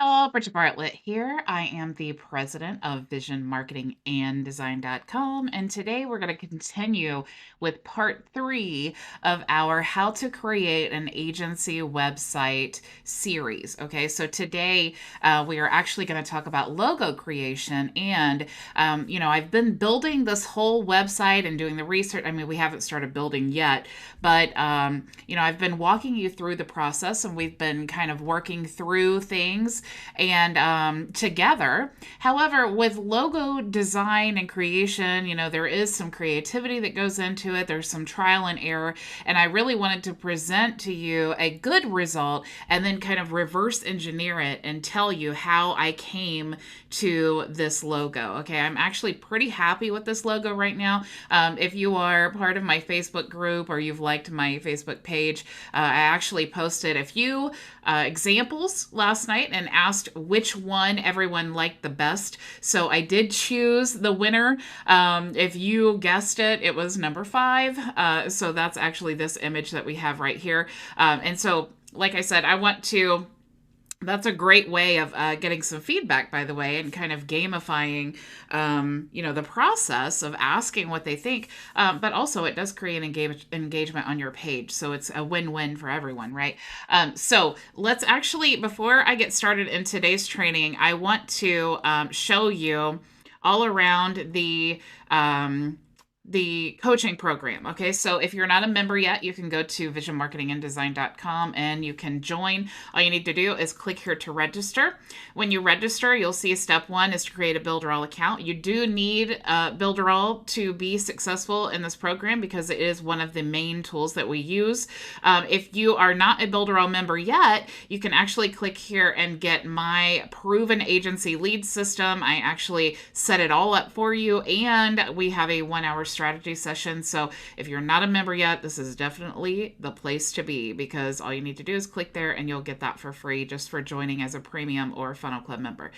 Hello, Bridget Bartlett here. I am the president of Vision Marketing and Design.com, and today we're going to continue with part three of our How to Create an Agency Website series. Okay, so today we are actually going to talk about logo creation. And, I've been building this whole website and doing the research. I mean, we haven't started building yet, but, I've been walking you through the process and we've been kind of working through things and together. However, with logo design and creation, there is some creativity that goes into it. There's some trial and error. And I really wanted to present to you a good result and then kind of reverse engineer it and tell you how I came to this logo. Okay, I'm actually pretty happy with this logo right now. If you are part of my Facebook group or you've liked my Facebook page, I actually posted a few examples last night and asked which one everyone liked the best. So I did choose the winner. If you guessed it, it was number 5. So that's actually this image that we have right here. And so, like I said, that's a great way of getting some feedback, by the way, and kind of gamifying, the process of asking what they think. But also, it does create engagement on your page. So it's a win-win for everyone, right? So let's actually, before I get started in today's training, I want to show you all around the coaching program. Okay, so if you're not a member yet, you can go to visionmarketinganddesign.com and you can join. All you need to do is click here to register. When you register, you'll see step 1 is to create a Builderall account. You do need Builderall to be successful in this program because it is one of the main tools that we use. If you are not a Builderall member yet, you can actually click here and get my proven agency lead system. I actually set it all up for you, and we have a 1-hour strategy session. So if you're not a member yet, this is definitely the place to be, because all you need to do is click there and you'll get that for free just for joining as a premium or Funnel Club member.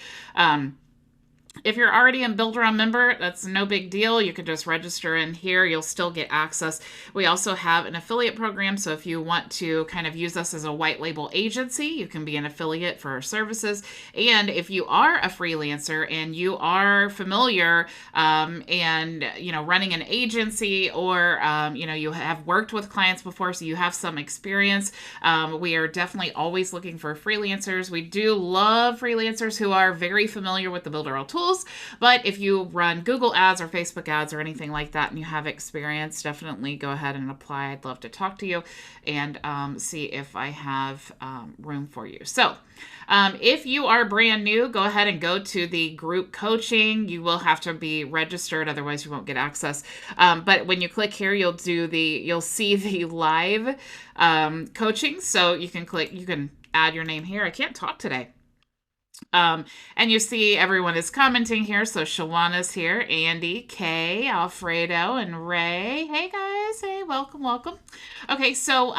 If you're already a Builderall member, that's no big deal. You can just register in here. You'll still get access. We also have an affiliate program. So if you want to kind of use us as a white label agency, you can be an affiliate for our services. And if you are a freelancer and you are familiar running an agency, or you have worked with clients before, so you have some experience, we are definitely always looking for freelancers. We do love freelancers who are very familiar with the Builderall tools. But if you run Google ads or Facebook ads or anything like that and you have experience, definitely go ahead and apply. I'd love to talk to you and see if I have room for you. So if you are brand new, go ahead and go to the group coaching. You will have to be registered, otherwise you won't get access. But when you click here, you'll see the live coaching. So you can add your name here. I can't talk today. And you see everyone is commenting here. So Shawana's here, Andy, Kay, Alfredo, and Ray. Hey guys, hey, welcome. Okay, so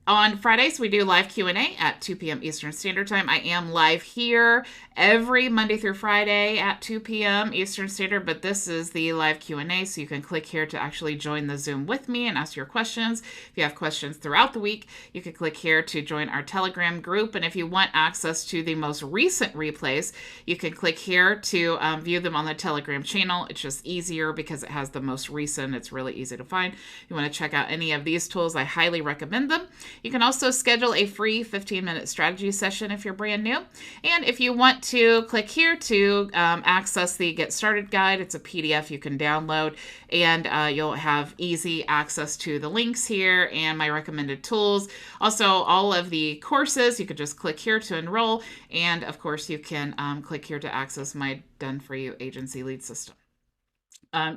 on Fridays, we do live Q&A at 2 p.m. Eastern Standard Time. I am live here every Monday through Friday at 2 p.m. Eastern Standard, but this is the live Q&A, so you can click here to actually join the Zoom with me and ask your questions. If you have questions throughout the week, you can click here to join our Telegram group, and if you want access to the most recent replays, you can click here to view them on the Telegram channel. It's just easier because it has the most recent. It's really easy to find. If you want to check out any of these tools, I highly recommend them. You can also schedule a free 15-minute strategy session if you're brand new. And if you want to click here to access the Get Started Guide, it's a PDF you can download, and you'll have easy access to the links here and my recommended tools. Also, all of the courses, you could just click here to enroll. And of course, you can click here to access my done-for-you agency lead system.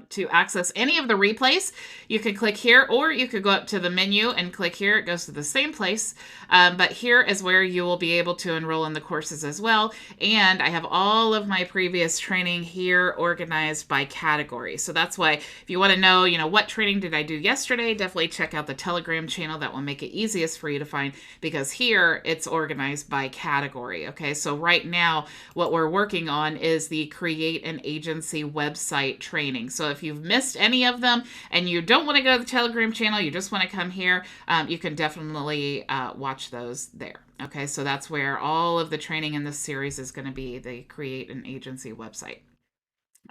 To access any of the replays, you can click here, or you could go up to the menu and click here. It goes to the same place, but here is where you will be able to enroll in the courses as well. And I have all of my previous training here organized by category. So that's why if you want to know, what training did I do yesterday, definitely check out the Telegram channel. That will make it easiest for you to find, because here it's organized by category. Okay, so right now what we're working on is the Create an Agency website training. So if you've missed any of them and you don't want to go to the Telegram channel, you just want to come here, you can definitely watch those there. Okay, so that's where all of the training in this series is going to be, the Create an Agency website.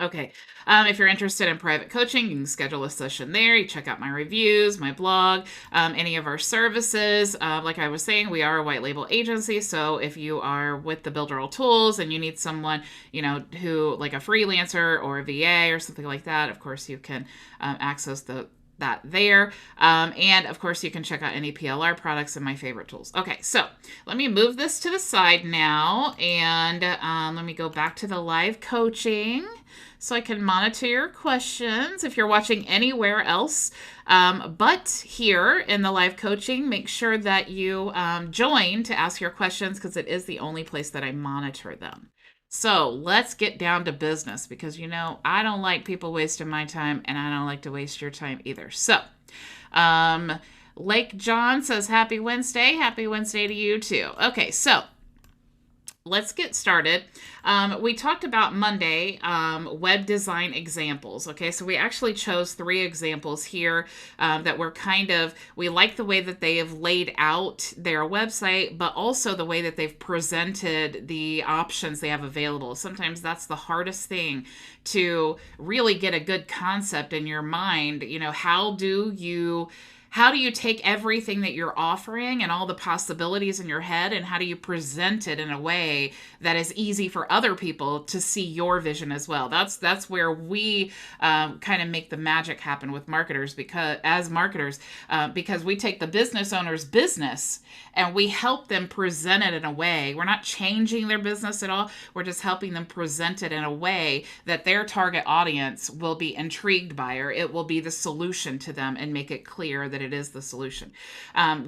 Okay, if you're interested in private coaching, you can schedule a session there. You check out my reviews, my blog, any of our services. Like I was saying, we are a white label agency. So if you are with the Builder All Tools and you need someone, who like a freelancer or a VA or something like that, of course you can access that there. And of course you can check out any PLR products and my favorite tools. Okay, so let me move this to the side now, and let me go back to the live coaching so I can monitor your questions. If you're watching anywhere else but here in the live coaching, make sure that you join to ask your questions, because it is the only place that I monitor them. So let's get down to business, because I don't like people wasting my time, and I don't like to waste your time either. So Lake John says happy Wednesday. Happy Wednesday to you too. Okay, so let's get started. We talked about Monday web design examples. Okay, so we actually chose 3 examples here that were we like the way that they have laid out their website, but also the way that they've presented the options they have available. Sometimes that's the hardest thing, to really get a good concept in your mind. How do you take everything that you're offering and all the possibilities in your head, and how do you present it in a way that is easy for other people to see your vision as well? That's where we kind of make the magic happen with marketers, because we take the business owner's business and we help them present it in a way. We're not changing their business at all. We're just helping them present it in a way that their target audience will be intrigued by, or it will be the solution to them, and make it clear that it is the solution.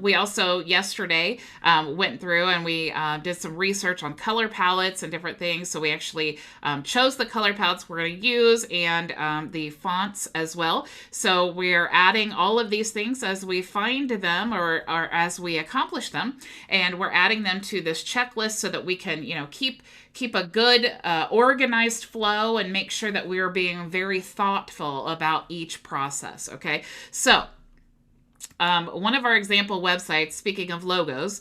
We also yesterday went through and we did some research on color palettes and different things. So we actually chose the color palettes we're going to use, and the fonts as well. So we're adding all of these things as we find them, or as we accomplish them, and we're adding them to this checklist so that we can keep a good organized flow, and make sure that we are being very thoughtful about each process. Okay, so one of our example websites, speaking of logos,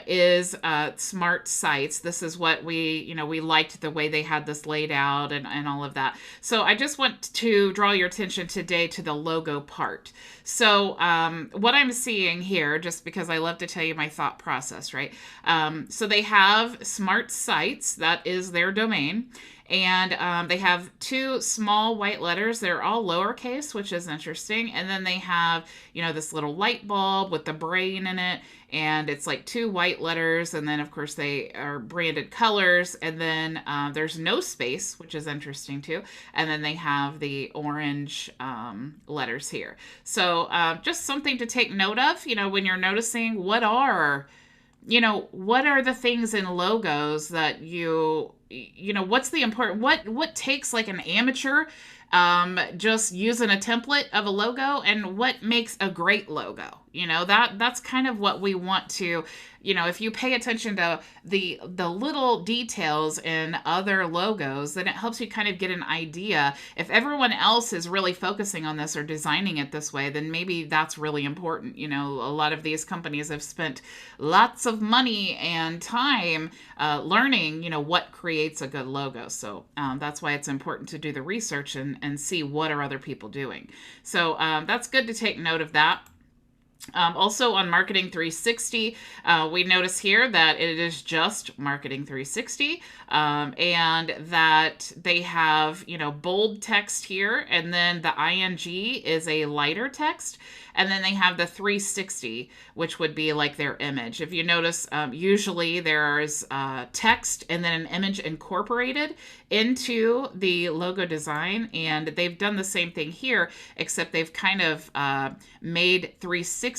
is Smart Sites. This is what we liked the way they had this laid out, and all of that. So I just want to draw your attention today to the logo part. So what I'm seeing here, just because I love to tell you my thought process, right? So they have Smart Sites, that is their domain. And they have 2 small white letters. They're all lowercase, which is interesting. And then they have, this little light bulb with the brain in it. And it's like 2 white letters. And then, of course, they are branded colors. And then there's no space, which is interesting too. And then they have the orange letters here. So just something to take note of, when you're noticing what are the things in logos that what's the important, what takes like an amateur just using a template of a logo, and what makes a great logo. That's kind of what we want to, if you pay attention to the little details in other logos, then it helps you kind of get an idea. If everyone else is really focusing on this or designing it this way, then maybe that's really important. A lot of these companies have spent lots of money and time learning, what creates a good logo. So that's why it's important to do the research and see what are other people doing. So that's good to take note of that. Also on Marketing 360, we notice here that it is just Marketing 360, and that they have, bold text here, and then the ing is a lighter text, and then they have the 360, which would be like their image. If you notice, usually there's text and then an image incorporated into the logo design, and they've done the same thing here, except they've kind of made 360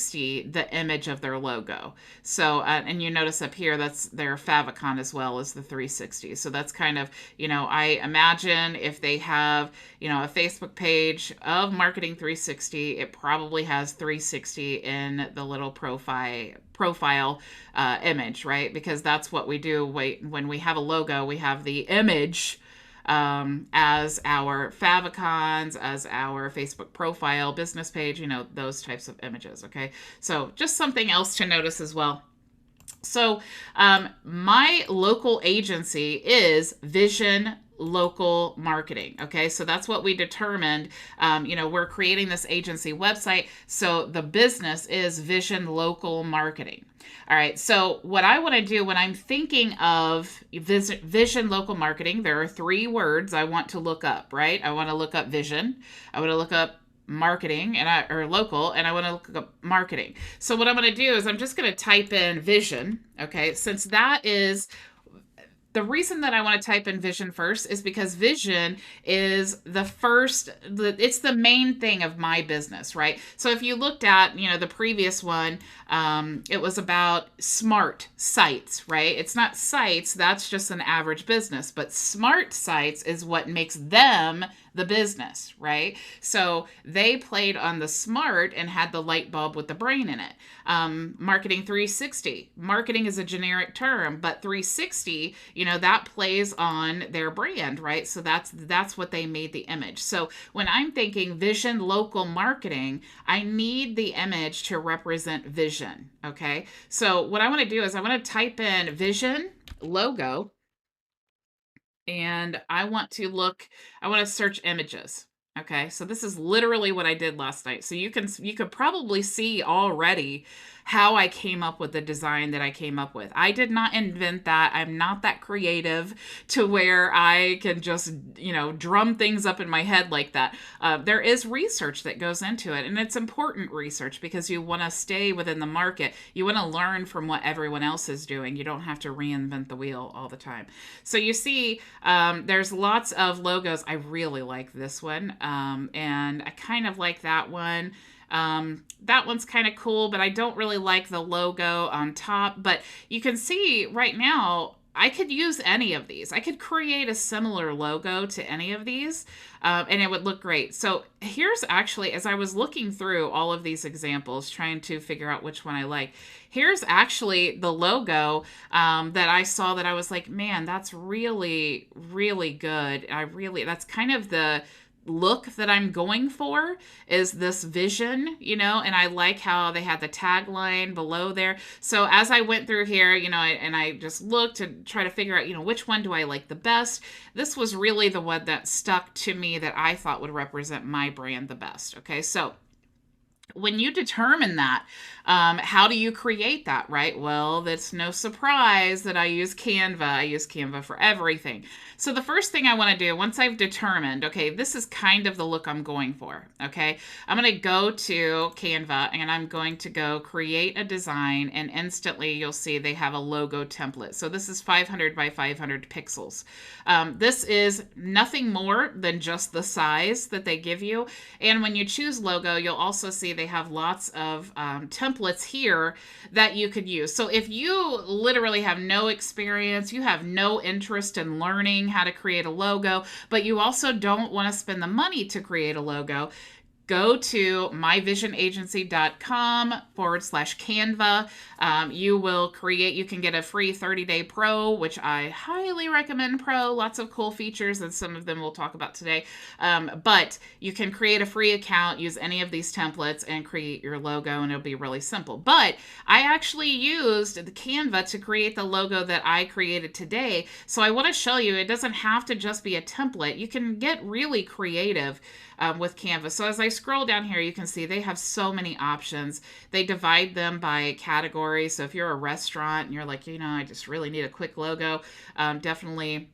the image of their logo. So, and you notice up here, that's their favicon as well as the 360. So that's kind of, I imagine if they have, a Facebook page of Marketing 360, it probably has 360 in the little profile image, right? Because that's what we do. When we have a logo, we have the image as our favicons, as our Facebook profile, business page, those types of images. Okay, so just something else to notice as well. So, my local agency is Vision Local Marketing. Okay, so that's what we determined. We're creating this agency website. So the business is Vision Local Marketing. All right, so what I want to do when I'm thinking of Vision Local Marketing, there are three words I want to look up, right? I want to look up vision, I want to look up marketing or local, and I want to look up marketing. So what I'm going to do is I'm just going to type in vision. Okay, since that is the reason that I want to type in vision first is because vision is it's the main thing of my business, right? So if you looked at, the previous one, it was about smart sites, right? It's not sites, that's just an average business, but smart sites is what makes them the business, right? So they played on the smart and had the light bulb with the brain in it. Marketing 360. Marketing is a generic term, but 360, that plays on their brand, right? So that's what they made the image. So when I'm thinking vision local marketing, I need the image to represent vision. Okay. So what I want to do is I want to type in vision logo, and I want to search images. Okay, so this is literally what I did last night. So you could probably see already how I came up with the design that I came up with. I did not invent that. I'm not that creative to where I can just, drum things up in my head like that. There is research that goes into it, and it's important research because you want to stay within the market. You want to learn from what everyone else is doing. You don't have to reinvent the wheel all the time. So you see, there's lots of logos. I really like this one, and I kind of like that one. That one's kind of cool, but I don't really like the logo on top. But you can see right now, I could use any of these. I could create a similar logo to any of these, and it would look great. So here's actually, as I was looking through all of these examples, trying to figure out which one I like, here's actually the logo that I saw that I was like, man, that's really, really good. That's kind of the look that I'm going for, is this vision, and I like how they had the tagline below there. So as I went through here, and I just looked to try to figure out, which one do I like the best. This was really the one that stuck to me that I thought would represent my brand the best. Okay, so when you determine that, how do you create that, right? Well, that's no surprise that I use Canva. I use Canva for everything. So the first thing I want to do, once I've determined, okay, this is kind of the look I'm going for, okay, I'm going to go to Canva and I'm going to go create a design, and instantly you'll see they have a logo template. So this is 500 by 500 pixels. This is nothing more than just the size that they give you. And when you choose logo, you'll also see they have lots of templates here that you could use. So if you literally have no experience, you have no interest in learning how to create a logo, but you also don't want to spend the money to create a logo, go to myvisionagency.com/Canva. You can get a free 30-day pro, which I highly recommend pro. Lots of cool features, and some of them we'll talk about today. But you can create a free account, use any of these templates, and create your logo, and it'll be really simple. But I actually used the Canva to create the logo that I created today. So I want to show you, it doesn't have to just be a template. You can get really creative with Canva. So as I scroll down here, you can see they have so many options. They divide them by categories. So if you're a restaurant and you're like, I just really need a quick logo, definitely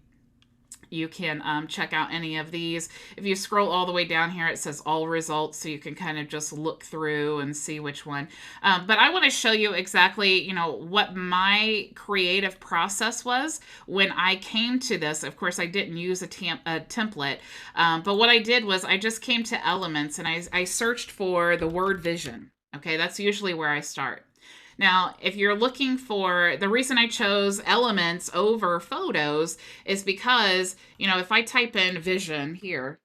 you can check out any of these. If you scroll all the way down here, it says all results, so you can kind of just look through and see which one. But I want to show you exactly, what my creative process was when I came to this. Of course, I didn't use a template, but what I did was I just came to Elements and I searched for the word vision. Okay, that's usually where I start. Now, if you're looking for, the reason I chose Elements over photos is because, if I type in vision here,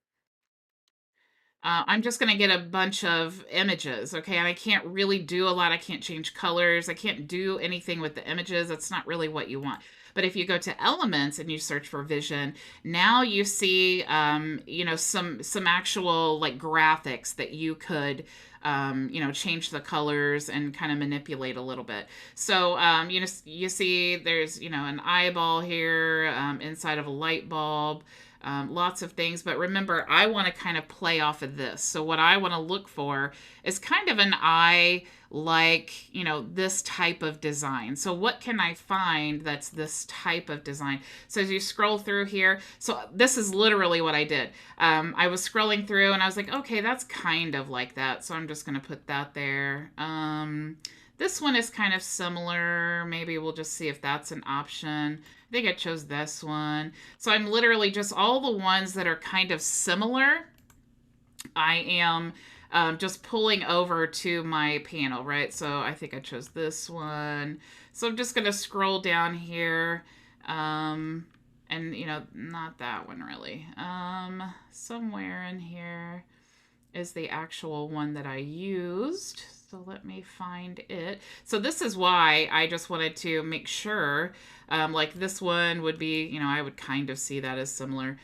I'm just going to get a bunch of images, okay? And I can't really do a lot. I can't change colors. I can't do anything with the images. That's not really what you want. But if you go to Elements and you search for vision, now you see, some actual like graphics that you could you know, change the colors and kind of manipulate a little bit. So, you know, you see there's, you know, an eyeball here, inside of a light bulb. Lots of things, but remember, I want to kind of play off of this. So what I want to look for is kind of an eye like, you know, this type of design. So what can I find that's this type of design? So as you scroll through here, so this is literally what I did. I was scrolling through and I was like, okay, that's kind of like that. So I'm just going to put that there. This one is kind of similar. Maybe we'll just see if that's an option. I think I chose this one. So I'm literally just all the ones that are kind of similar. I am just pulling over to my panel, right? So I think I chose this one. So I'm just going to scroll down here. And, you know, not that one really. Somewhere in here is the actual one that I used. So let me find it. So this is why I just wanted to make sure, like this one would be, you know, I would kind of see that as similar.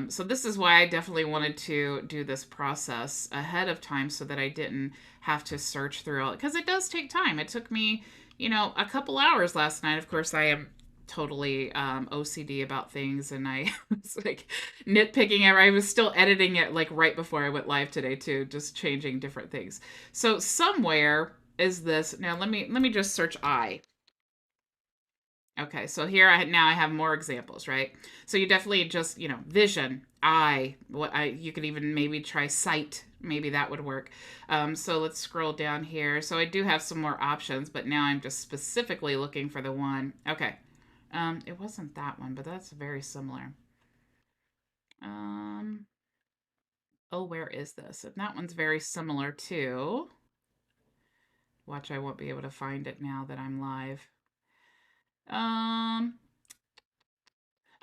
So this is why I definitely wanted to do this process ahead of time so that I didn't have to search through all it, because it does take time. It took me, you know, a couple hours last night. Of course, I am totally OCD about things, and I was like nitpicking it. I was still editing it like right before I went live today too, just changing different things. So somewhere is this. Now let me just search eye. Okay, so here now I have more examples, right? So you definitely just, you know, vision, eye, you could even maybe try sight. Maybe that would work. So let's scroll down here. So I do have some more options, but now I'm just specifically looking for the one. Okay. It wasn't that one, but that's very similar. Oh, where is this? And that one's very similar too. Watch, I won't be able to find it now that I'm live.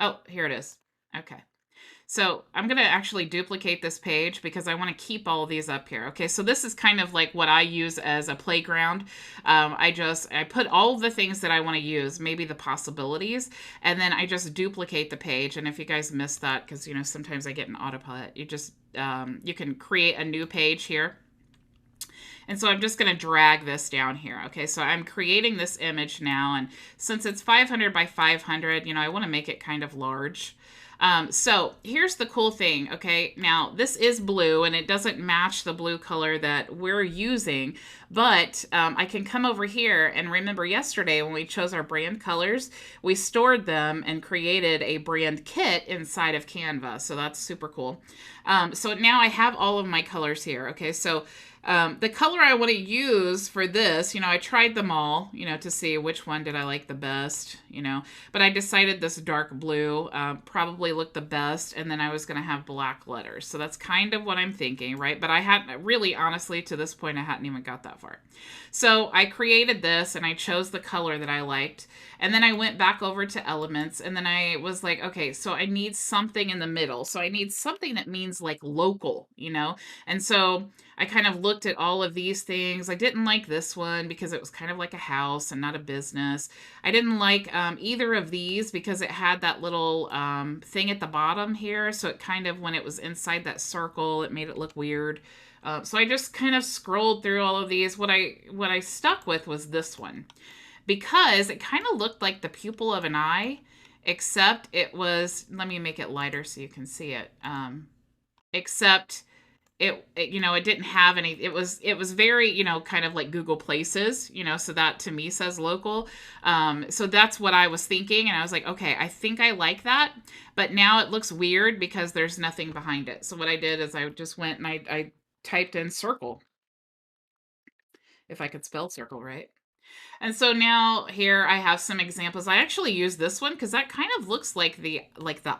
Oh, here it is. Okay. So I'm going to actually duplicate this page because I want to keep all of these up here. Okay, so this is kind of like what I use as a playground. I put all of the things that I want to use, maybe the possibilities, and then I just duplicate the page. And if you guys missed that, because, you know, sometimes I get an autopilot, you just, you can create a new page here. And so I'm just going to drag this down here. Okay, so I'm creating this image now. And since it's 500 by 500, you know, I want to make it kind of large. So here's the cool thing. Okay, now this is blue and it doesn't match the blue color that we're using, but I can come over here and remember yesterday when we chose our brand colors, we stored them and created a brand kit inside of Canva. So that's super cool. So now I have all of my colors here. Okay, so the color I want to use for this, you know, I tried them all, you know, to see which one did I like the best, you know, but I decided this dark blue probably looked the best, and then I was going to have black letters. So that's kind of what I'm thinking, right? But I hadn't really, honestly, to this point, I hadn't even got that far. So I created this and I chose the color that I liked. And then I went back over to elements and then I was like, okay, so I need something in the middle. So I need something that means like local, you know? And so I kind of looked at all of these things. I didn't like this one because it was kind of like a house and not a business. I didn't like either of these because it had that little thing at the bottom here. So it kind of, when it was inside that circle, it made it look weird. So I just kind of scrolled through all of these. What I stuck with was this one because it kind of looked like the pupil of an eye, except it was, let me make it lighter so you can see it. Except it, you know, it didn't have any, it was very, you know, kind of like Google Places, you know, so that to me says local. So that's what I was thinking. And I was like, okay, I think I like that, but now it looks weird because there's nothing behind it. So what I did is I just went and I typed in circle, if I could spell circle right. And so now here I have some examples. I actually use this one because that kind of looks like the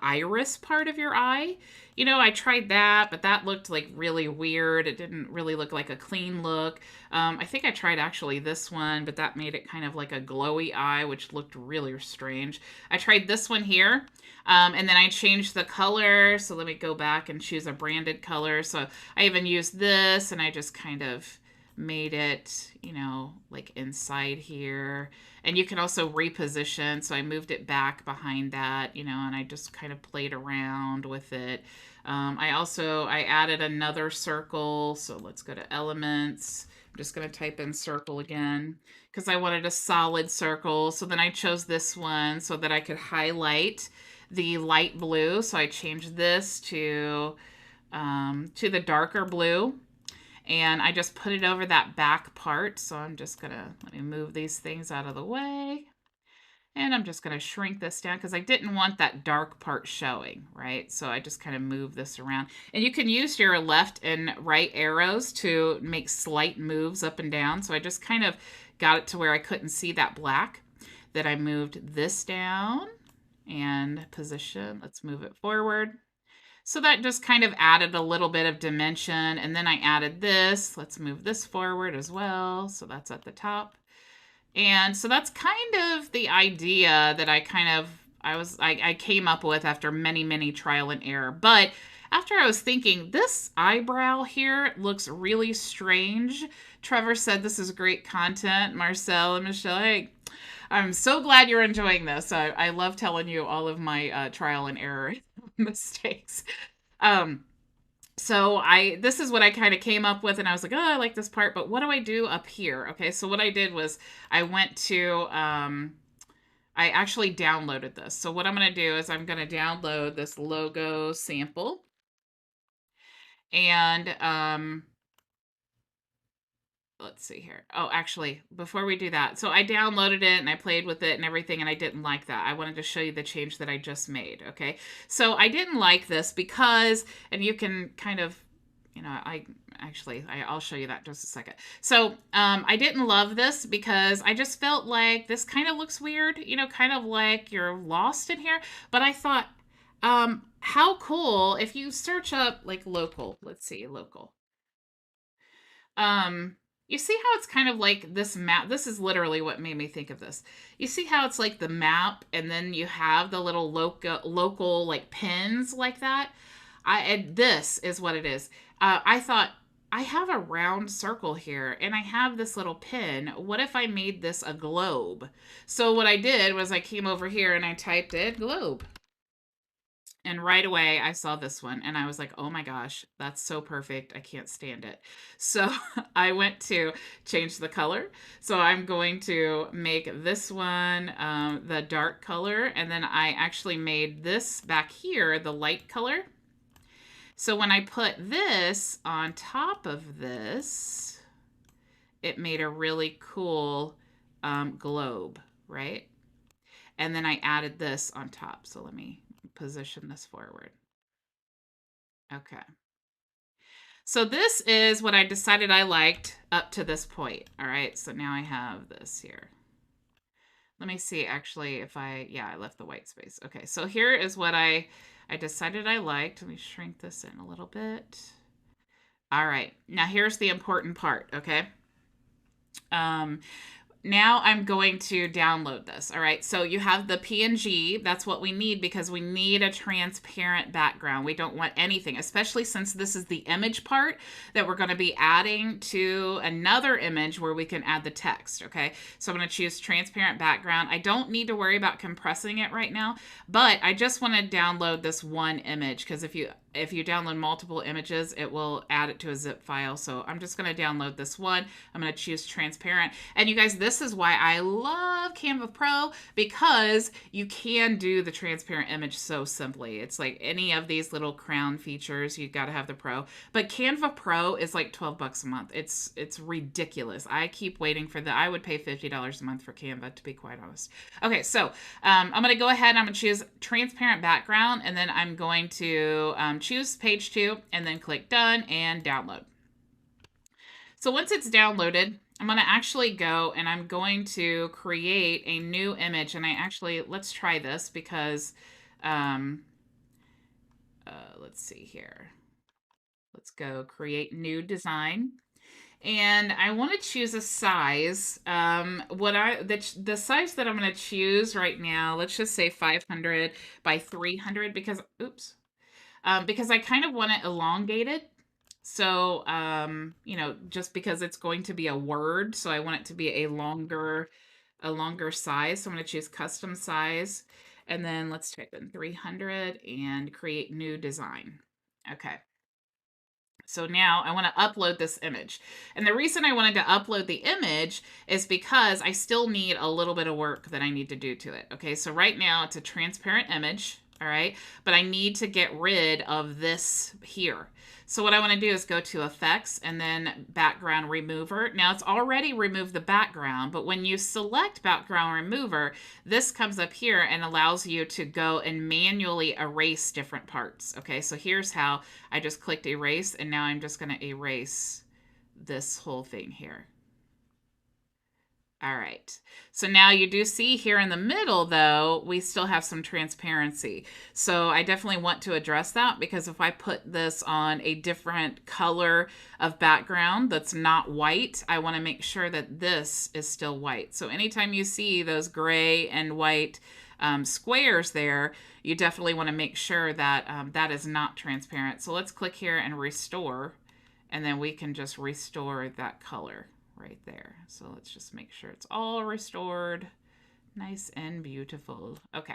iris part of your eye. You know, I tried that, but that looked like really weird. It didn't really look like a clean look. I think I tried actually this one, but that made it kind of like a glowy eye, which looked really strange. I tried this one here, and then I changed the color. So let me go back and choose a branded color. So I even used this, and I just kind of made it, you know, like inside here. And you can also reposition. So I moved it back behind that, you know, and I just kind of played around with it. I added another circle. So let's go to elements. I'm just going to type in circle again because I wanted a solid circle. So then I chose this one so that I could highlight the light blue. So I changed this to the darker blue. And I just put it over that back part. So I'm just gonna, let me move these things out of the way. And I'm just gonna shrink this down because I didn't want that dark part showing, right? So I just kind of move this around. And you can use your left and right arrows to make slight moves up and down. So I just kind of got it to where I couldn't see that black. Then I moved this down and position. Let's move it forward. So that just kind of added a little bit of dimension. And then I added this. Let's move this forward as well. So that's at the top. And so that's kind of the idea that I came up with after many, many trial and error. But after I was thinking, this eyebrow here looks really strange. Trevor said this is great content. Marcel and Michelle, hey, I'm so glad you're enjoying this. I love telling you all of my trial and error mistakes. So this is what I kind of came up with, and I was like, oh, I like this part, but what do I do up here? Okay, so what I did was I went to, I actually downloaded this. So what I'm going to do is I'm going to download this logo sample. And let's see here. Oh, actually, before we do that, so I downloaded it and I played with it and everything, and I didn't like that. I wanted to show you the change that I just made, okay? So I didn't like this because, and you can kind of, you know, I'll show you that in just a second. So I didn't love this because I just felt like this kind of looks weird, you know, kind of like you're lost in here. But I thought, how cool if you search up like local, let's see, local. You see how it's kind of like this map? This is literally what made me think of this. You see how it's like the map, and then you have the little local like pins like that? And this is what it is. I thought, I have a round circle here, and I have this little pin. What if I made this a globe? So what I did was I came over here and I typed in globe. And right away, I saw this one, and I was like, oh my gosh, that's so perfect. I can't stand it. So I went to change the color. So I'm going to make this one the dark color, and then I actually made this back here the light color. So when I put this on top of this, it made a really cool globe, right? And then I added this on top. So let me position this forward. Okay. So this is what I decided I liked up to this point. All right. So now I have this here. Let me see actually if I left the white space. Okay. So here is what I decided I liked. Let me shrink this in a little bit. All right. Now here's the important part. Okay. Now I'm going to download this. All right, so you have the PNG. That's what we need because we need a transparent background. We don't want anything, especially since this is the image part that we're going to be adding to another image where we can add the text, okay? So I'm going to choose transparent background. I don't need to worry about compressing it right now, but I just want to download this one image because if you download multiple images, it will add it to a zip file. So I'm just going to download this one. I'm going to choose transparent. And you guys, this is why I love Canva Pro, because you can do the transparent image so simply. It's like any of these little crown features, you got to have the Pro. But Canva Pro is like $12 a month. It's ridiculous. I keep waiting for I would pay $50 a month for Canva, to be quite honest. Okay, so I'm going to go ahead. I'm going to choose transparent background, and then I'm going to choose page 2 and then click done and download. So once it's downloaded, I'm going to actually go and I'm going to create a new image. And let's try this because, let's see here. Let's go create new design. And I want to choose a size. The size that I'm going to choose right now, let's just say 500 by 300 because I kind of want it elongated. So, you know, just because it's going to be a word, so I want it to be a longer size. So I'm going to choose custom size, and then let's type in 300 and create new design. Okay. So now I want to upload this image. And the reason I wanted to upload the image is because I still need a little bit of work that I need to do to it. Okay, so right now it's a transparent image, all right? But I need to get rid of this here. So what I want to do is go to Effects and then Background Remover. Now it's already removed the background, but when you select Background Remover, this comes up here and allows you to go and manually erase different parts. Okay, so here's how. I just clicked Erase, and now I'm just going to erase this whole thing here. All right. So now you do see here in the middle, though, we still have some transparency. So I definitely want to address that, because if I put this on a different color of background that's not white, I want to make sure that this is still white. So anytime you see those gray and white squares there, you definitely want to make sure that that is not transparent. So let's click here and restore, and then we can just restore that color right there. So let's just make sure it's all restored. Nice and beautiful. Okay.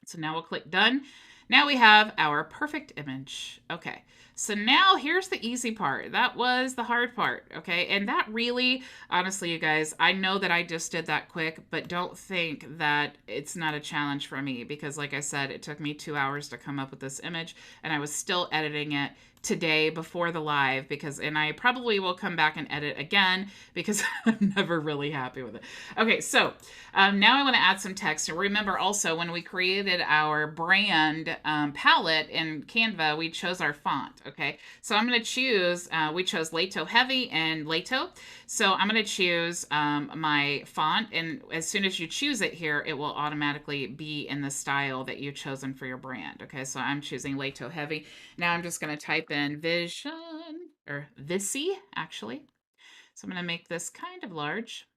So now we'll click done. Now we have our perfect image. Okay. So now here's the easy part. That was the hard part. Okay. And that really, honestly, you guys, I know that I just did that quick, but don't think that it's not a challenge for me, because like I said, it took me 2 hours to come up with this image, and I was still editing it today before the live, and I probably will come back and edit again, because I'm never really happy with it. Okay, so now I want to add some text. And remember also, when we created our brand palette in Canva, we chose our font. Okay, so I'm going to choose, we chose Lato Heavy and Lato. So I'm going to choose my font, and as soon as you choose it here, it will automatically be in the style that you've chosen for your brand. Okay, so I'm choosing Lato Heavy. Now I'm just going to type in Vision, or Visi, actually. So I'm going to make this kind of large.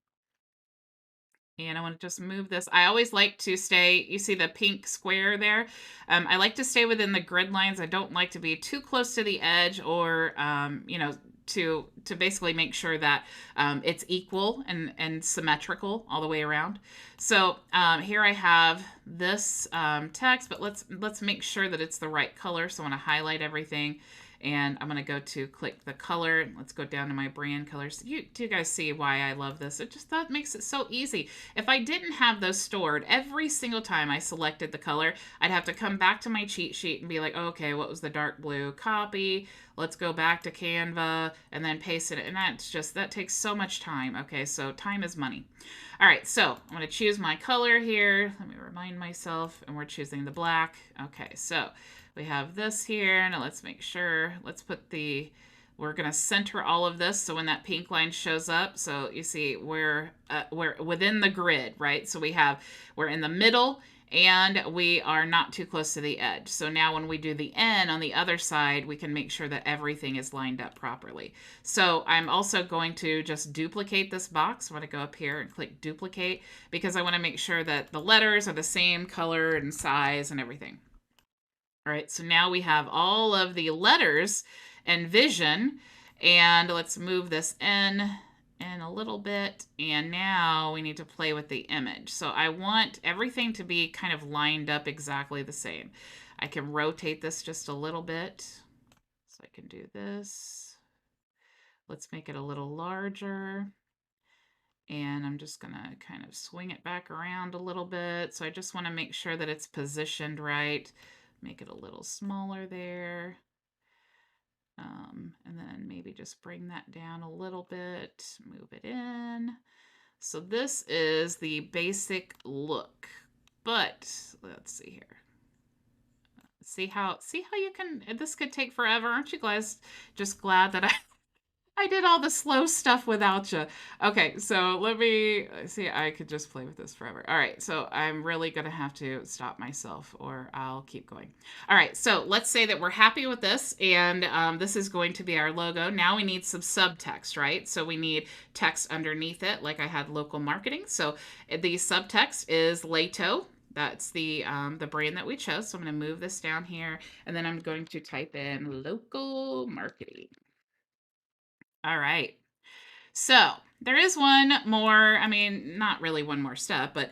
And I want to just move this. I always like to stay, you see the pink square there? I like to stay within the grid lines. I don't like to be too close to the edge, or, you know, to basically make sure that it's equal and symmetrical all the way around. So here I have this text, but let's make sure that it's the right color. So I want to highlight everything, and I'm going to go to click the color. Let's go down to my brand colors. Do you guys see why I love this? That makes it so easy. If I didn't have those stored, every single time I selected the color, I'd have to come back to my cheat sheet and be like, oh, okay, what was the dark blue? Copy. Let's go back to Canva and then paste it. And that takes so much time. Okay, so time is money. All right, so I'm going to choose my color here. Let me remind myself, and we're choosing the black. Okay, so we have this here. Now let's make sure, we're going to center all of this, so when that pink line shows up, so you see we're within the grid, right? So we're in the middle, and we are not too close to the edge. So now when we do the N on the other side, we can make sure that everything is lined up properly. So I'm also going to just duplicate this box. I want to go up here and click duplicate, because I want to make sure that the letters are the same color and size and everything. All right, so now we have all of the letters and vision, and let's move this in a little bit, and now we need to play with the image. So I want everything to be kind of lined up exactly the same. I can rotate this just a little bit, so I can do this. Let's make it a little larger, and I'm just gonna kind of swing it back around a little bit. So I just want to make sure that it's positioned right. Make it a little smaller there. And then maybe just bring that down a little bit, move it in. So this is the basic look, but let's see here. See how you can, this could take forever. Aren't you guys just glad that I did all the slow stuff without you? Okay, so let me see. I could just play with this forever. All right, so I'm really going to have to stop myself, or I'll keep going. All right, so let's say that we're happy with this, and this is going to be our logo. Now we need some subtext, right? So we need text underneath it, like I had local marketing. So the subtext is Lato. That's the brand that we chose. So I'm going to move this down here, and then I'm going to type in local marketing. All right. So there is one more, I mean, not really one more step, but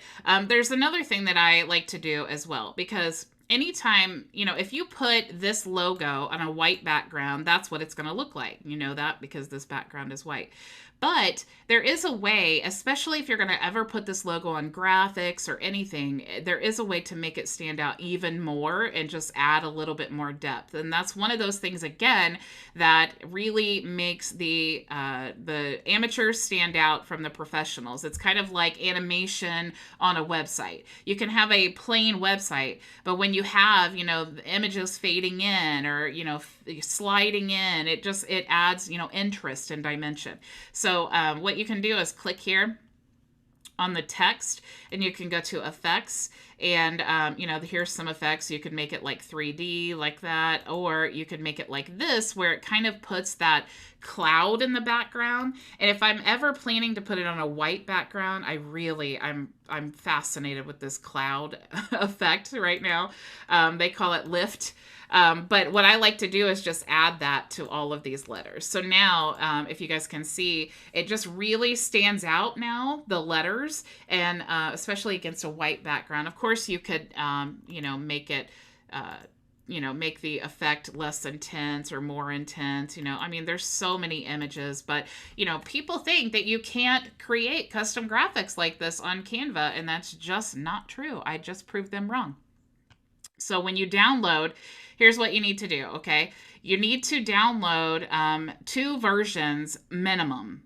there's another thing that I like to do as well, because anytime, if you put this logo on a white background, that's what it's going to look like. You know that because this background is white. But there is a way, especially if you're going to ever put this logo on graphics or anything, there is a way to make it stand out even more and just add a little bit more depth. And that's one of those things, again, that really makes the amateurs stand out from the professionals. It's kind of like animation on a website. You can have a plain website, but when you have, the images fading in or, sliding in, it adds, interest and dimension. So what you can do is click here on the text, and you can go to effects, and here's some effects. You can make it like 3D like that, or you can make it like this where it kind of puts that cloud in the background. And if I'm ever planning to put it on a white background, I'm fascinated with this cloud effect right now. They call it lift. But what I like to do is just add that to all of these letters. So now, if you guys can see, it just really stands out now, the letters, and especially against a white background. Of course, you could, make it, make the effect less intense or more intense. There's so many images, but, people think that you can't create custom graphics like this on Canva, and that's just not true. I just proved them wrong. So when you download, here's what you need to do, okay? You need to download 2 versions minimum.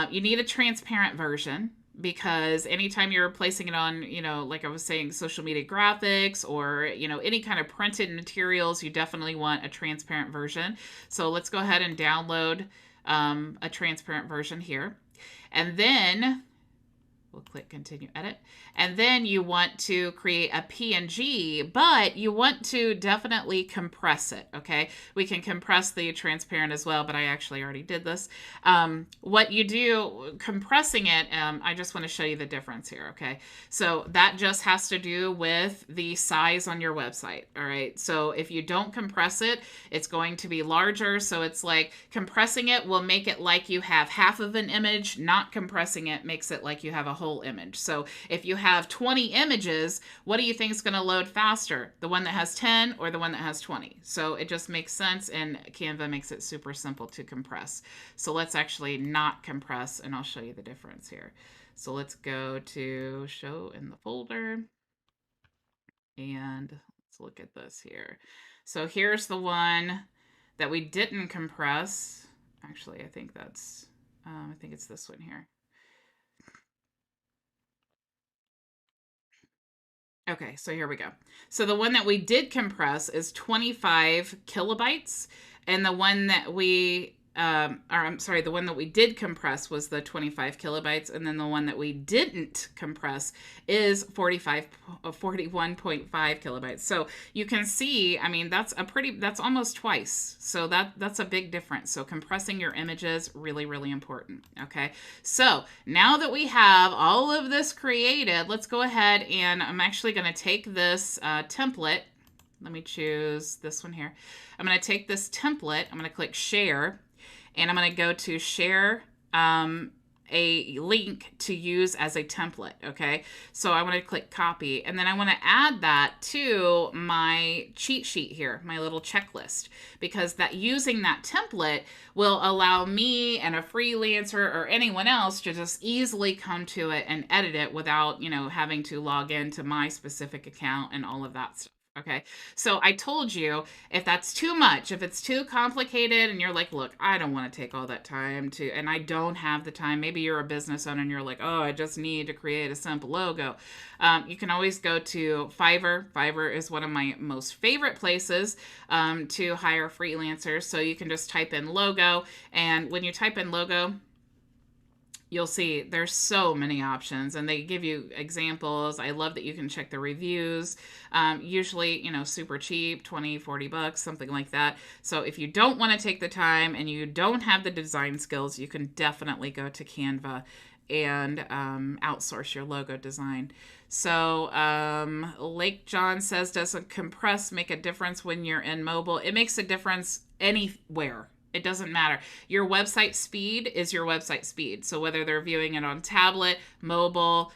You need a transparent version, because anytime you're placing it on, like I was saying, social media graphics or, any kind of printed materials, you definitely want a transparent version. So let's go ahead and download a transparent version here. And then we'll click continue edit. And then you want to create a PNG, but you want to definitely compress it, okay? We can compress the transparent as well, but I actually already did this. What you do, compressing it, I just want to show you the difference here, okay? So that just has to do with the size on your website, all right? So if you don't compress it, it's going to be larger. So it's like compressing it will make it like you have half of an image. Not compressing it makes it like you have a whole image. So if you have 20 images, what do you think is going to load faster? The one that has 10 or the one that has 20? So it just makes sense, and Canva makes it super simple to compress. So let's actually not compress, and I'll show you the difference here. So let's go to show in the folder, and let's look at this here. So here's the one that we didn't compress. Actually, I think it's this one here. Okay, so here we go. So the one that we did compress is 25 kilobytes, and the one that we, the one that we did compress was the 25 kilobytes, and then the one that we didn't compress is 41.5 kilobytes. So you can see, that's almost twice. So that's a big difference. So compressing your images, really, really important. Okay. So now that we have all of this created, let's go ahead, and I'm actually going to take this template. Let me choose this one here. I'm going to take this template. I'm going to click share, and I'm going to go to share a link to use as a template, okay? So I want to click copy, and then I want to add that to my cheat sheet here, my little checklist, because using that template will allow me and a freelancer or anyone else to just easily come to it and edit it without, having to log into my specific account and all of that stuff. Okay, so I told you, if that's too much, if it's too complicated and you're like, look, I don't want to take all that time and I don't have the time. Maybe you're a business owner and you're like, oh, I just need to create a simple logo. You can always go to Fiverr. Fiverr is one of my most favorite places to hire freelancers. So you can just type in logo, and when you type in logo, you'll see there's so many options, and they give you examples. I love that you can check the reviews. Usually, super cheap, 20, 40 bucks, something like that. So if you don't want to take the time and you don't have the design skills, you can definitely go to Canva and outsource your logo design. So Lake John says, doesn't compress make a difference when you're in mobile? It makes a difference anywhere. It doesn't matter. Your website speed is your website speed. So whether they're viewing it on tablet, mobile,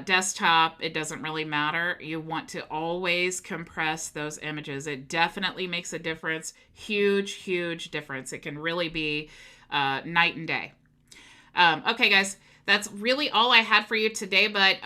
desktop, it doesn't really matter. You want to always compress those images. It definitely makes a difference. Huge, huge difference. It can really be night and day. Okay, guys. That's really all I had for you today, but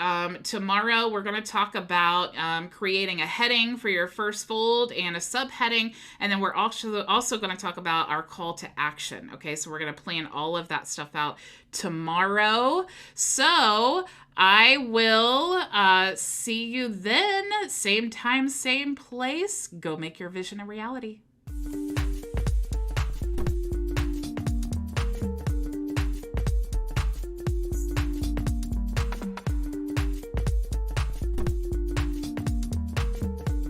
tomorrow we're going to talk about creating a heading for your first fold and a subheading, and then we're also going to talk about our call to action. Okay, so we're going to plan all of that stuff out tomorrow. So I will see you then. Same time, same place. Go make your vision a reality.